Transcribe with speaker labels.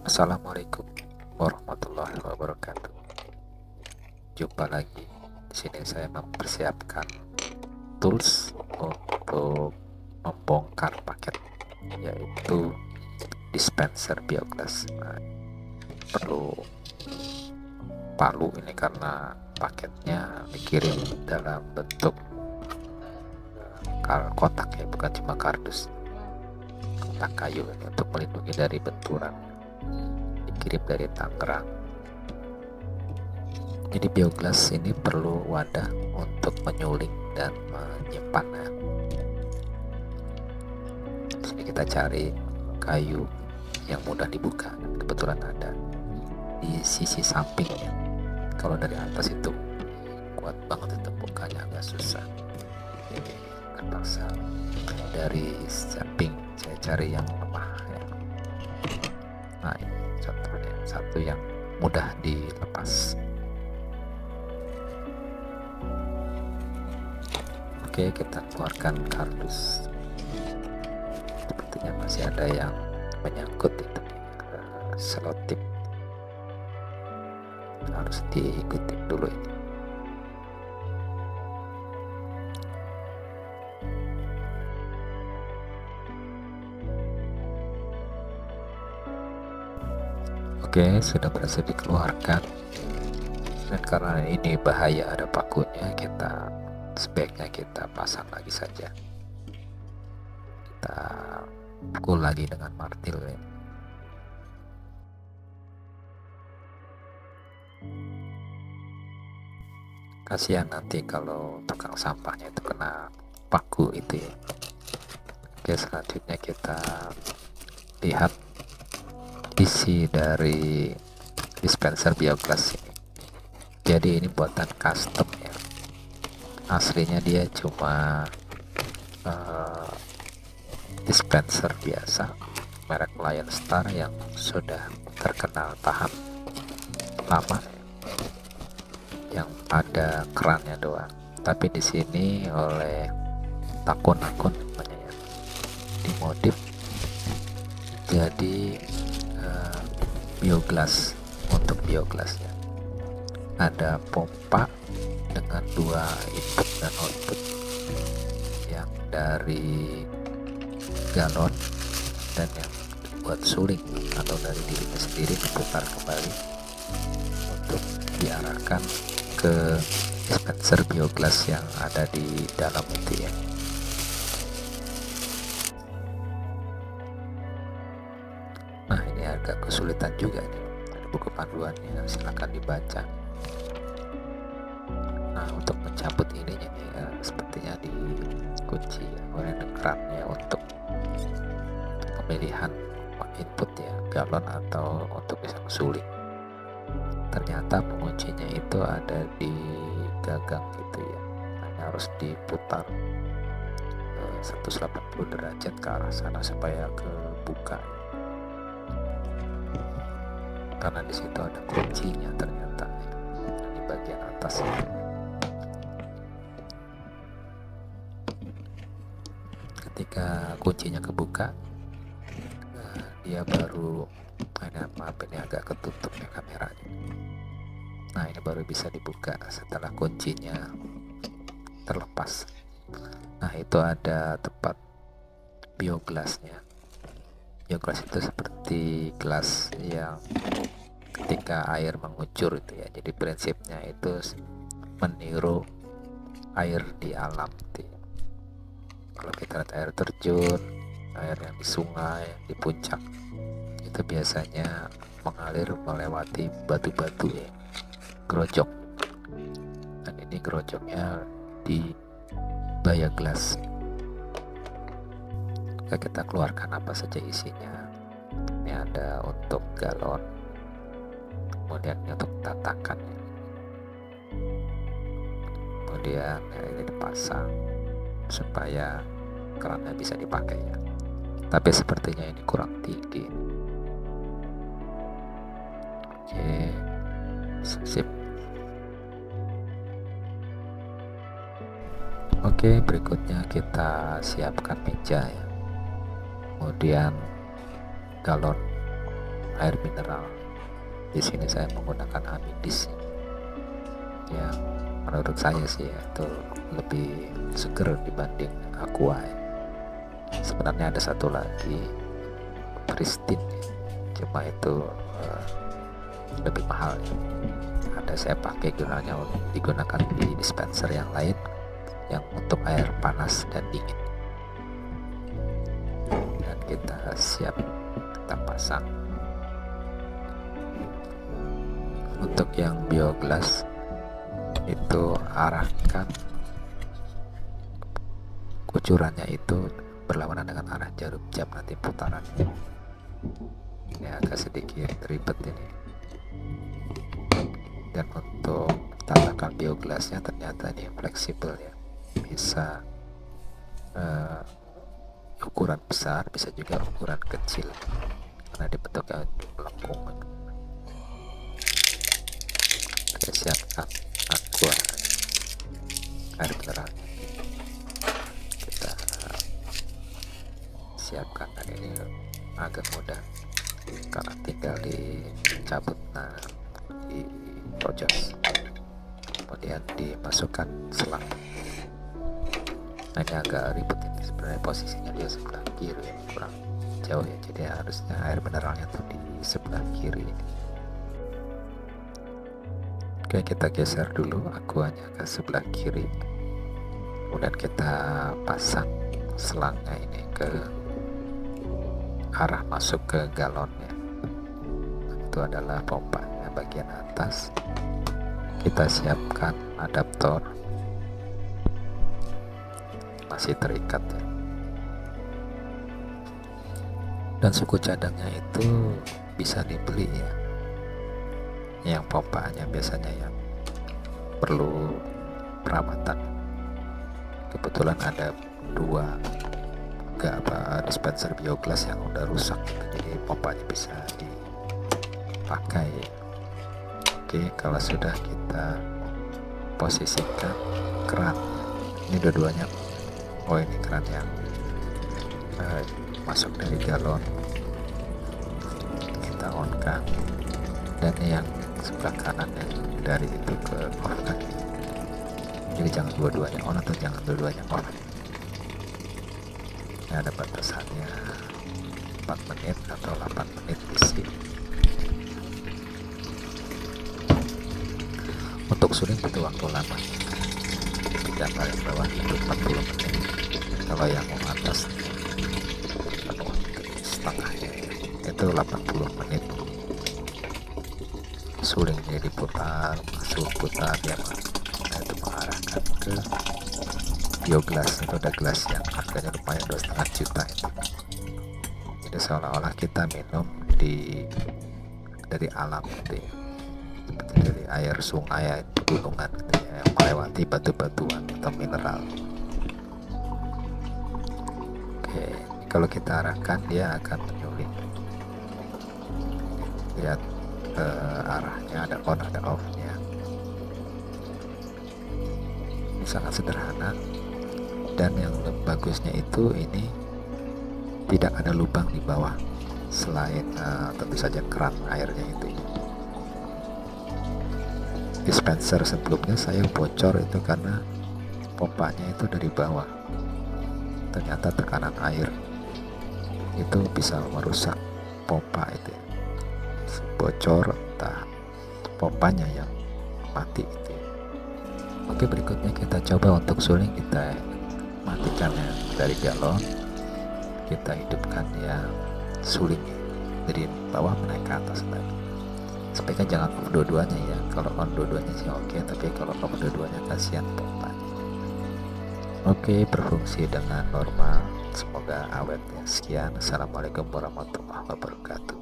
Speaker 1: Assalamualaikum warahmatullahi wabarakatuh. Jumpa lagi. Di sini saya mempersiapkan tools untuk membongkar paket, yaitu dispenser bioglas. Perlu palu ini karena paketnya dikirim dalam bentuk kotak ya, bukan cuma kardus. Kotak kayu ini untuk melindungi dari benturan. Dikirim dari Tangerang. Jadi bioglas ini perlu wadah untuk menyuling dan menyimpannya. Di sini kita cari kayu yang mudah dibuka. Kebetulan ada di sisi sampingnya. Kalau dari atas itu kuat banget, itu bukanya agak susah. Jadi terpaksa dari samping saya cari yang lemah ya. Nah, ini contohnya satu yang mudah dilepas. Oke, kita keluarkan kardus. Sepertinya masih ada yang menyangkut itu selotip, harus diikutin dulu ini. Oke, sudah berhasil dikeluarkan. Dan karena ini bahaya ada pakunya, sebaiknya kita pasang lagi saja. Kita pukul lagi dengan martil ya. Kasihan nanti kalau tukang sampahnya itu kena paku itu ya. Oke, selanjutnya kita lihat isi dari dispenser bioglas ini. Jadi ini buatan custom ya. Aslinya dia cuma dispenser biasa merek Lion Star yang sudah terkenal tahan lama, yang ada kerannya doang. Tapi di sini oleh akun-akun namanya ya, dimodif jadi bioglas. Untuk bioglasnya ada pompa dengan 2 input dan output, yang dari galon dan yang buat suling atau dari dirinya sendiri diputar kembali untuk diarahkan ke dispenser bioglas yang ada di dalam itu ya. Nah, ini agak kesulitan juga nih. Ada buku panduannya, silahkan dibaca. Nah, untuk mencabut ininya nih sepertinya dikunci oleh kerannya untuk pemilihan input ya, galon atau untuk bisa suling. Ternyata penguncinya itu ada di gagang gitu ya. Hanya harus diputar 180 derajat ke arah sana supaya kebuka. Karena di situ ada kuncinya ternyata di bagian atas ya. Ketika kuncinya kebuka, dia baru ini agak ketutup ya kameranya. Nah, ini baru bisa dibuka setelah kuncinya terlepas. Nah, itu ada tempat bioglasnya. Bioglas itu seperti gelas yang ketika air mengucur itu ya. Jadi prinsipnya itu meniru air di alam gitu ya. Kalau kita lihat air terjun, air yang di sungai, di puncak, itu biasanya mengalir melewati batu-batu ya, gerojok. Dan ini gerojoknya di bioglas. Kita keluarkan apa saja isinya. Ini ada untuk galon, kemudian ini untuk tatakan, kemudian ini dipasang supaya kerannya bisa dipakai ya. Tapi sepertinya ini kurang tinggi. Oke, sip. Oke, berikutnya kita siapkan meja ya. Kemudian galon air mineral. Di sini saya menggunakan Amindis yang menurut saya sih itu lebih seger dibanding Aqua ya. Sebenarnya ada satu lagi Pristine, cuma itu lebih mahal ya. Ada saya pakai digunakan di dispenser yang lain yang untuk air panas dan dingin. Dan kita siap, kita pasang. Untuk yang bioglass itu arahkan kucurannya itu berlawanan dengan arah jarum jam nanti putarannya. Ya agak sedikit ribet ini. Dan untuk tatakan bioglassnya ternyata ini fleksibel ya, bisa ukuran besar, bisa juga ukuran kecil karena dibentuknya melengkung. Oke, siapkan Aqua air mineral, kita siapkan. Dan ini agak mudah karena tinggal dicabut di pojok, kemudian dimasukkan selang. Nah, ini agak ribet ini sebenarnya, posisinya dia sebelah kiri ya, kurang jauh ya, jadi harusnya air mineralnya tuh di sebelah kiri. Oke, kita geser dulu Aquanya ke sebelah kiri, kemudian kita pasang selangnya ini ke arah masuk ke galonnya. Itu adalah pompanya bagian atas. Kita siapkan adaptor, masih terikat ya. Dan suku cadangnya itu bisa dibeli ya. Yang pompanya biasanya yang perlu perawatan. Kebetulan ada dua dispenser bioglass yang udah rusak, jadi pompanya bisa dipakai. Oke, kalau sudah kita posisikan keran, ini dua-duanya, ini keran yang masuk dari galon, kita on kan, dan yang sebelah kanan yang dari itu ke off kan. Jadi jangan dua-duanya on atau jangan dua-duanya off. Ini ada batasannya 4 menit atau 8 menit isi. Untuk suling butuh waktu lama, gambar yang bawah itu 40 menit, kalau yang atas penuh setengahnya itu 80 menit. Suling ini diputar, putar ya, nah itu mengarahkan ke bioglass. Itu ada gelas yang harganya lumayan 2,5 juta itu. Jadi seolah-olah kita minum dari alam gitu ya, seperti dari air sungai, gunungan gitu ya, yang melewati batu-batuan atau mineral. Oke, kalau kita arahkan dia akan menyuling. Lihat arahnya ada on ada off nya. Ini sangat sederhana, dan yang bagusnya itu ini tidak ada lubang di bawah selain tentu saja keran airnya itu. Dispenser sebelumnya saya bocor itu karena pompanya itu dari bawah, ternyata tekanan air itu bisa merusak pompa itu ya. Bocor, entah pompanya yang mati itu. Oke, berikutnya kita coba untuk suling. Kita matikan yang dari galon, kita hidupkan yang suling dari bawah menaik ke atas lagi. Sebaiknya jangan off dua-duanya ya, kalau on dua-duanya sih oke, tapi kalau off dua-duanya kasihan pompa. Oke, berfungsi dengan normal, semoga awet ya. Sekian, assalamualaikum warahmatullahi wabarakatuh.